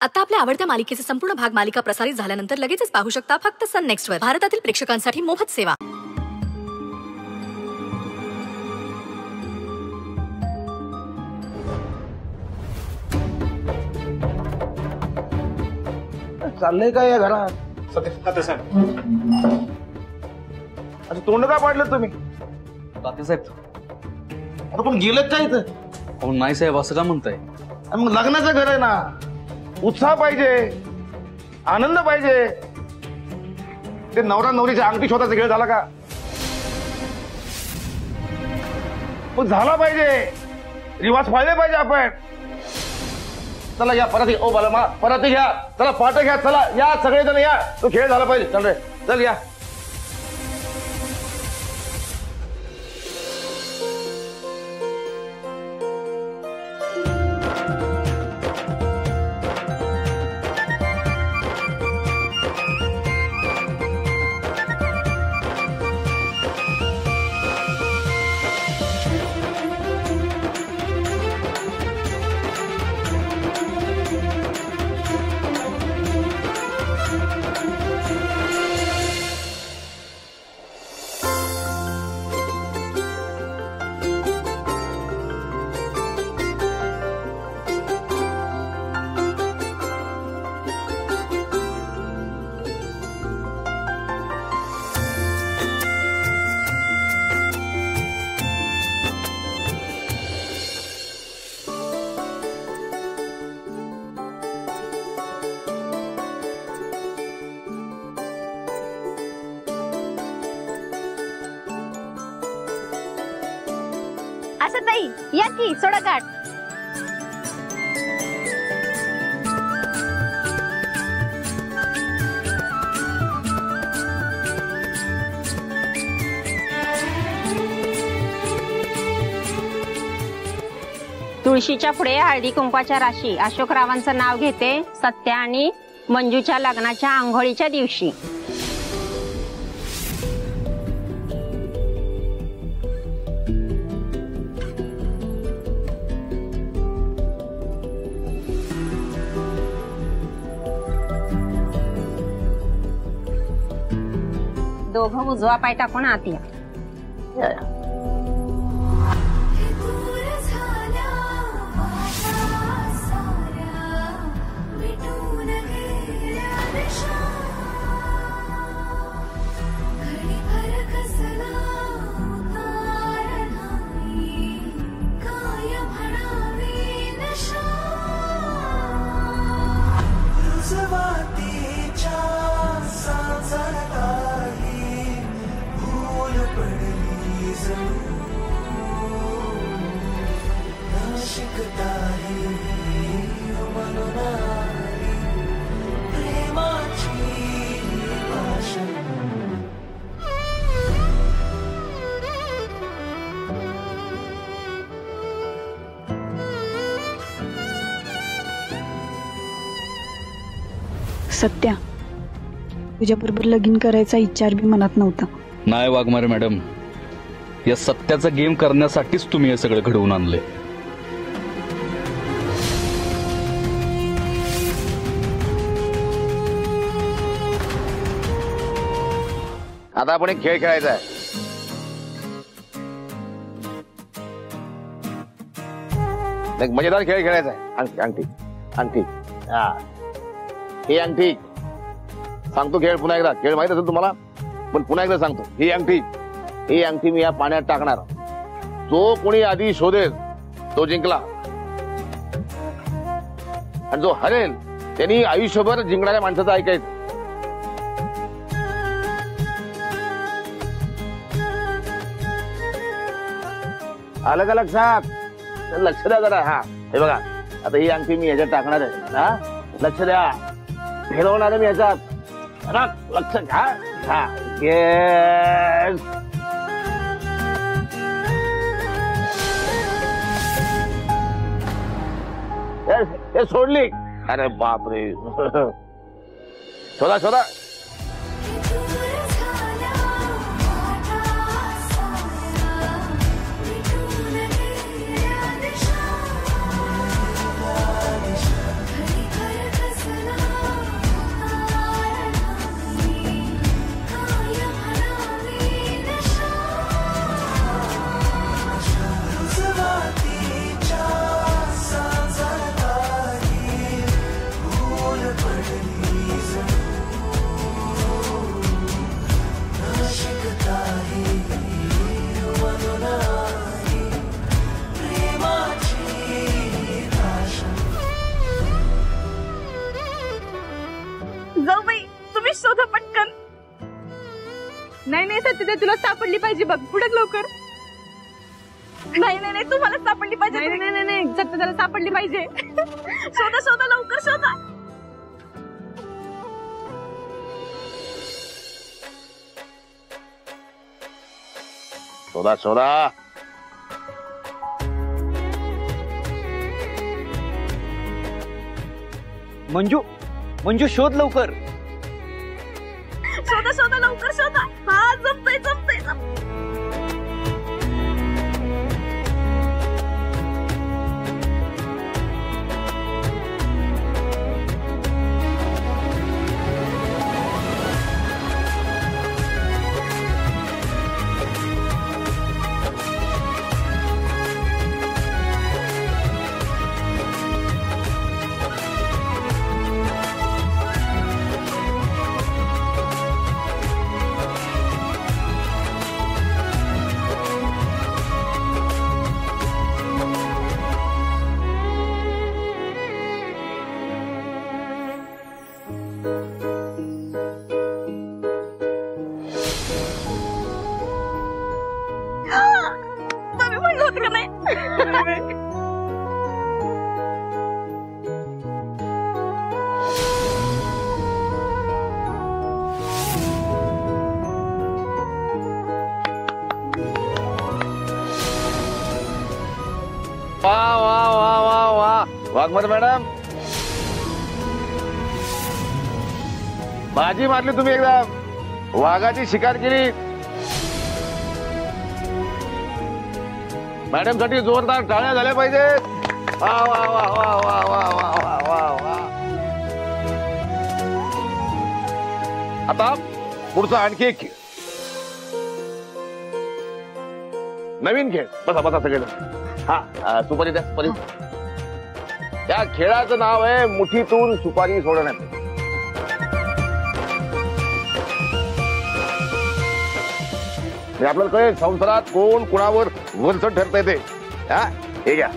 आता आपल्या आवडत्या मालिकेचे संपूर्ण भाग मालिका प्रसारित झाल्यानंतर लगेचच पाहू शकता फक्त सन नेक्स्ट वर. भारतातील प्रेक्षकांसाठी मोफत सेवा. चाललंय काय या घरात? अच्छा तोंड का पाडलं तुम्ही? तात्यासाहेब आता पण गेलं काय इथं? अहो नाही साहेब, असं का म्हणताय? मग लग्नाचं घर आहे ना, उत्साह पाहिजे, आनंद पाहिजे. ते नवरा नवरीच्या अंगठी शोधाचा खेळ झाला का? मग झाला पाहिजे, रिवाज पाळले पाहिजे आपण. चला या परत ओ बाला परत घ्या, चला पाट घ्या, चला या सगळेजण या, तो खेळ झाला पाहिजे. चल रे चल या. असं ताई या की सोडा काट. तुळशीच्या पुढे हळदी कुंकवाच्या राशी अशोकरावांचं नाव घेते सत्या आणि मंजूच्या लग्नाच्या आंघोळीच्या दिवशी. दोघं उजवा पाय टाकून आत या. सत्या, तुझ्याबरोबर लगीन करायचा विचार बी मनात नव्हता. नाही वाघमारे मॅडम, या सत्याचा गेम करण्यासाठीच तुम्ही हे सगळं घडवून आणले. आता आपण एक खेळ खेळायचा आहे. एक मजेदार खेळ खेळायचा आहे. अंगठी अंगठी अंगठी. हा ही अंगठी सांगतो खेळ पुन्हा एकदा. खेळ माहित असेल तुम्हाला पण पुन्हा एकदा सांगतो. ही अंगठी मी या पाण्यात टाकणार. जो कोणी आधी शोधेल तो जिंकला आणि जो हरेल त्यांनी आयुष्यभर जिंकणाऱ्या माणसाचं ऐकायचं. आलं का लक्षात? लक्ष द्या जरा. हा हे बघा, आता ही अंगठी मी ह्याच्यात टाकणार आहे. हा लक्ष द्या, फिरवणार आहे मी ह्याच्यात. लक्ष घ्या. हा येस. हे सोडली. अरे बापरे. शोधा शोधा. शोधा पटकन. नाही नाही सत्य तुला सापडली पाहिजे बघ पुढे लवकर. नाही नाही नाही तुम्हाला सापडली पाहिजे. नाही नाही नाही सत्य त्याला सापडली पाहिजे. शोधा शोधा लवकर शोधा. शोधा शोधा. मंजू मंजू शोध लवकर. शोधा शोधा लवकर शोधा. हा जमतंय जमतंय जमतंय. तुम्ही म्हणलं होतं का नाही. वा वा वा वा वा वाघमारे मॅडम, बाजी मारली तुम्ही एकदा. वाघाची शिकार केली. मॅडम साठी जोरदार टाळ्या झाल्या पाहिजेत. वा वा वा वा वा वा वा वा वा वा. आता पुढचा आणखी एक खेळ, नवीन खेळ. बसा बसा सगळे. हा सुपारी द्या सुपारी. या खेळाचं नाव आहे मुठीतून सुपारी सोडण्यात. आपल्याला कळेल संसारात कोण कुणावर वरचढ ठरता येते. हा हे घ्या.